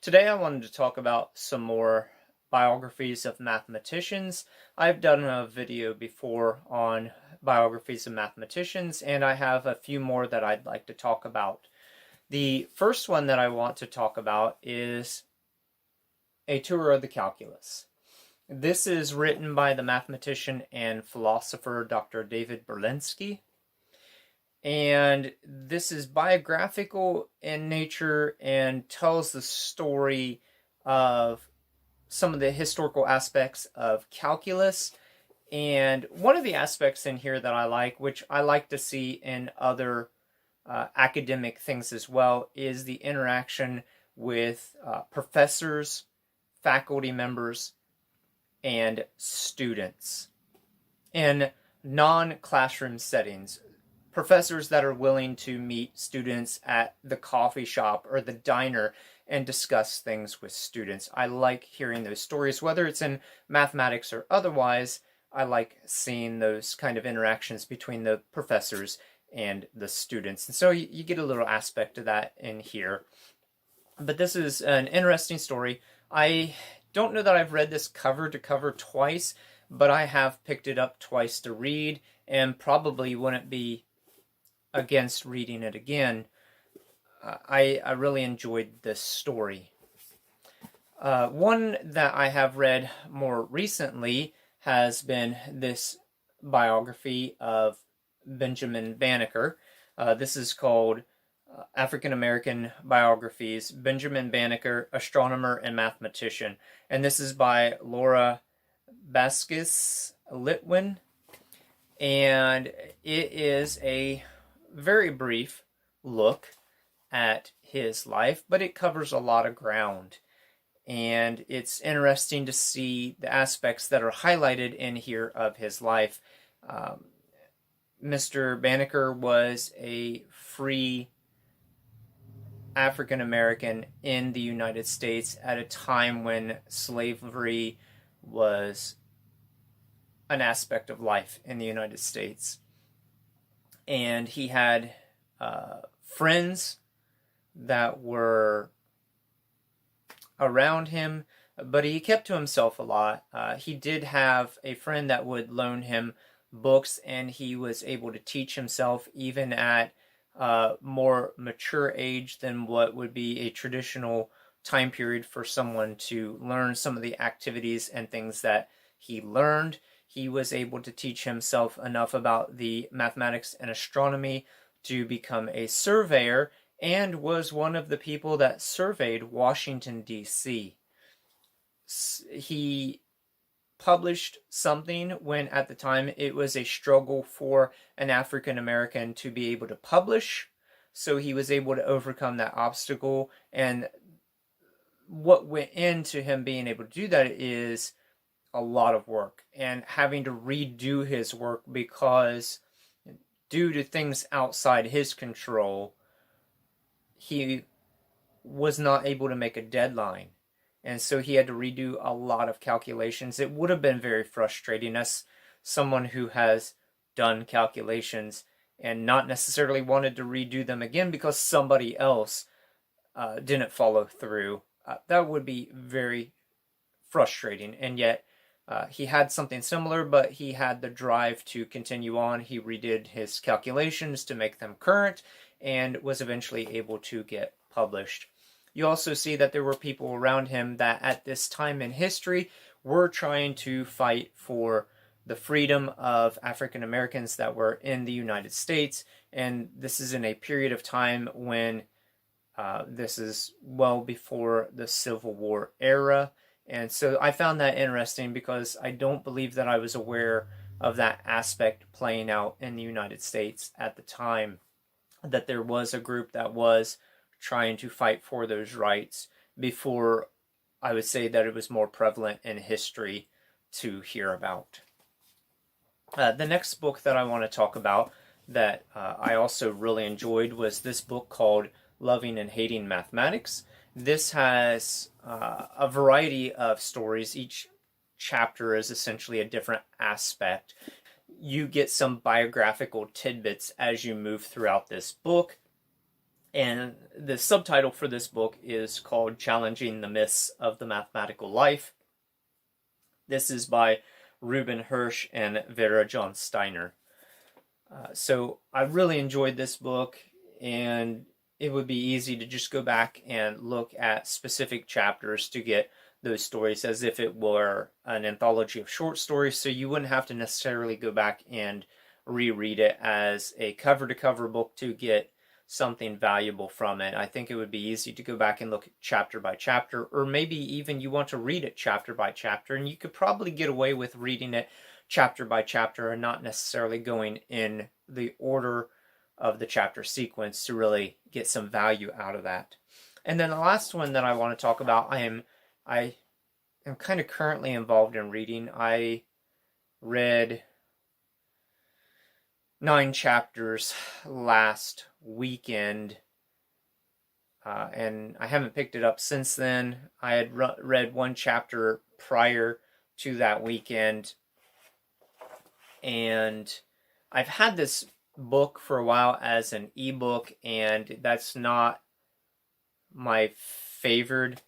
Today I wanted to talk about some more biographies of mathematicians. I've done a video before on biographies of mathematicians, and I have a few more that I'd like to talk about. The first one that I want to talk about is A Tour of the Calculus. This is written by the mathematician and philosopher Dr. David Berlinski. And this is biographical in nature and tells the story of some of the historical aspects of calculus. And one of the aspects in here that I like, which I like to see in other academic things as well, is the interaction with professors, faculty members, and students in non-classroom settings. Professors that are willing to meet students at the coffee shop or the diner and discuss things with students. I like hearing those stories, whether it's in mathematics or otherwise. I like seeing those kind of interactions between the professors and the students. And so you get a little aspect of that in here. But this is an interesting story. I don't know that I've read this cover to cover twice, but I have picked it up twice to read and probably wouldn't be against reading it again. I really enjoyed this story. One that I have read more recently has been this biography of Benjamin Banneker. This is called African American Biographies, Benjamin Banneker, Astronomer and Mathematician. And this is by Laura Baskes, Litwin. And it is a very brief look at his life, but it covers a lot of ground. And it's interesting to see the aspects that are highlighted in here of his life. Mr. Banneker was a free African American in the United States at a time when slavery was an aspect of life in the United States. And he had friends that were around him, but he kept to himself a lot. He did have a friend that would loan him books, and he was able to teach himself even at more mature age than what would be a traditional time period for someone to learn some of the activities and things that he learned. He was able to teach himself enough about the mathematics and astronomy to become a surveyor, and was one of the people that surveyed Washington, D.C. He published something when at the time it was a struggle for an African American to be able to publish, so he was able to overcome that obstacle. And what went into him being able to do that is a lot of work and having to redo his work because due to things outside his control, he was not able to make a deadline. And so he had to redo a lot of calculations. It would have been very frustrating as someone who has done calculations and not necessarily wanted to redo them again because somebody else didn't follow through. That would be very frustrating. And yet he had something similar, but he had the drive to continue on. He redid his calculations to make them current and was eventually able to get published. You also see that there were people around him that at this time in history were trying to fight for the freedom of African Americans that were in the United States. And this is in a period of time when this is well before the Civil War era. And so I found that interesting because I don't believe that I was aware of that aspect playing out in the United States at the time, that there was a group that was trying to fight for those rights before I would say that it was more prevalent in history to hear about. The next book that I want to talk about that I also really enjoyed was this book called Loving and Hating Mathematics. This has a variety of stories. Each chapter is essentially a different aspect. You get some biographical tidbits as you move throughout this book. And the subtitle for this book is called Challenging the Myths of the Mathematical Life. This is by Reuben, Hersh, and Vera John-Steiner. So I really enjoyed this book, and it would be easy to just go back and look at specific chapters to get those stories as if it were an anthology of short stories, so you wouldn't have to necessarily go back and reread it as a cover-to-cover book to get something valuable from it. I think it would be easy to go back and look at chapter by chapter, or maybe even you want to read it chapter by chapter, and you could probably get away with reading it chapter by chapter and not necessarily going in the order of the chapter sequence to really get some value out of that. And then the last one that I want to talk about, I am kind of currently involved in reading. I read 9 chapters last weekend, and I haven't picked it up since then. I had read 1 chapter prior to that weekend, and I've had this book for a while as an ebook, and that's not my favored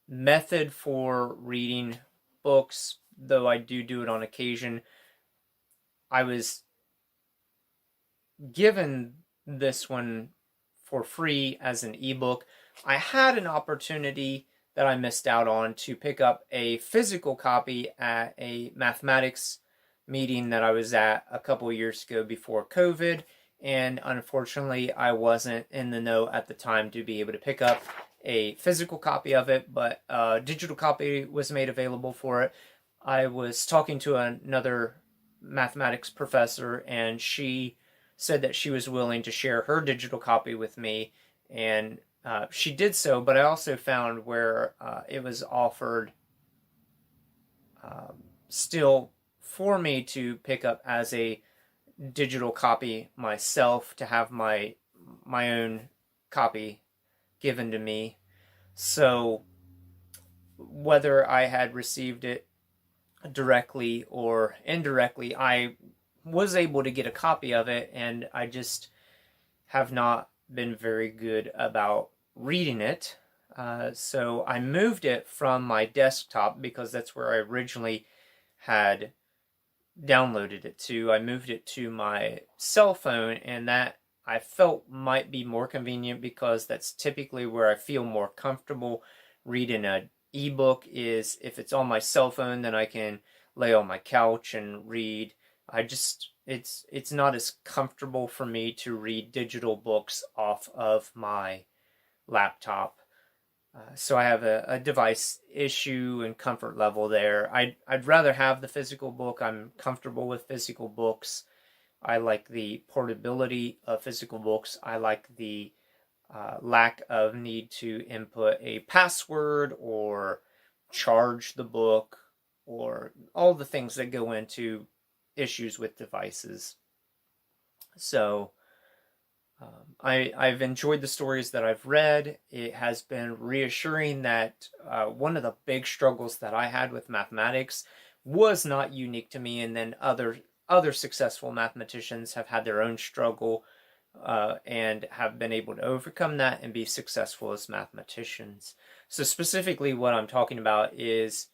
method for reading books, though I do it on occasion. I was given this one for free as an ebook. I had an opportunity that I missed out on to pick up a physical copy at a mathematics meeting that I was at a couple of years ago before COVID, and unfortunately I wasn't in the know at the time to be able to pick up a physical copy of it, but a digital copy was made available for it. I was talking to another mathematics professor, and she said that she was willing to share her digital copy with me, and she did so, but I also found where it was offered still for me to pick up as a digital copy myself, to have my own copy given to me. So whether I had received it directly or indirectly, I was able to get a copy of it, and I just have not been very good about reading it. So I moved it from my desktop, because that's where I originally had downloaded it to. I moved it to my cell phone, and that I felt might be more convenient, because that's typically where I feel more comfortable reading an ebook. Is if it's on my cell phone, then I can lay on my couch and read. It's not as comfortable for me to read digital books off of my laptop. So I have a device issue and comfort level there. I'd rather have the physical book. I'm comfortable with physical books. I like the portability of physical books. I like the lack of need to input a password or charge the book, or all the things that go into issues with devices. So I've enjoyed the stories that I've read. It has been reassuring that one of the big struggles that I had with mathematics was not unique to me, and then other successful mathematicians have had their own struggle and have been able to overcome that and be successful as mathematicians. So specifically what I'm talking about is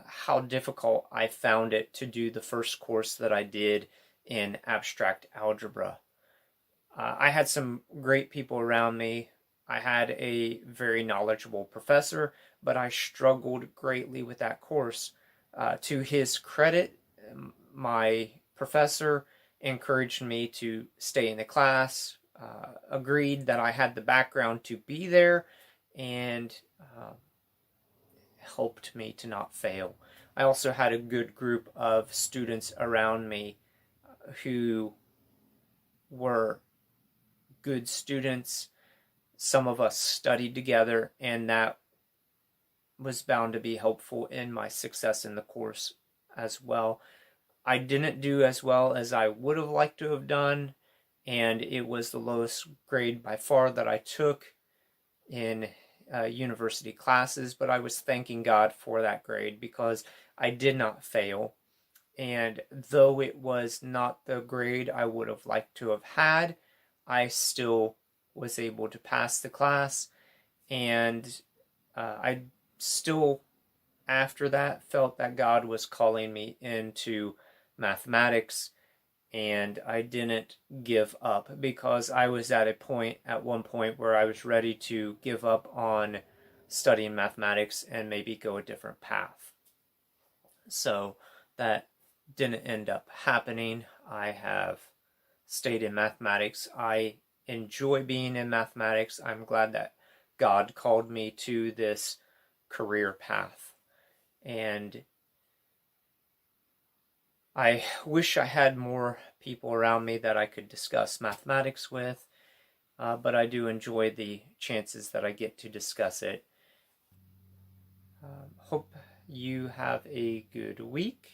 how difficult I found it to do the first course that I did in abstract algebra. I had some great people around me. I had a very knowledgeable professor, but I struggled greatly with that course. To his credit, my professor encouraged me to stay in the class, agreed that I had the background to be there, and helped me to not fail. I also had a good group of students around me who were good students. Some of us studied together, and that was bound to be helpful in my success in the course as well. I didn't do as well as I would have liked to have done, and it was the lowest grade by far that I took in university classes, but I was thanking God for that grade because I did not fail. And though it was not the grade I would have liked to have had, I still was able to pass the class, and I still, after that, felt that God was calling me into mathematics, and I didn't give up, because I was at one point where I was ready to give up on studying mathematics and maybe go a different path. So that didn't end up happening. I have stayed in mathematics. I enjoy being in mathematics. I'm glad that God called me to this career path. And I wish I had more people around me that I could discuss mathematics with, but I do enjoy the chances that I get to discuss it. Hope you have a good week.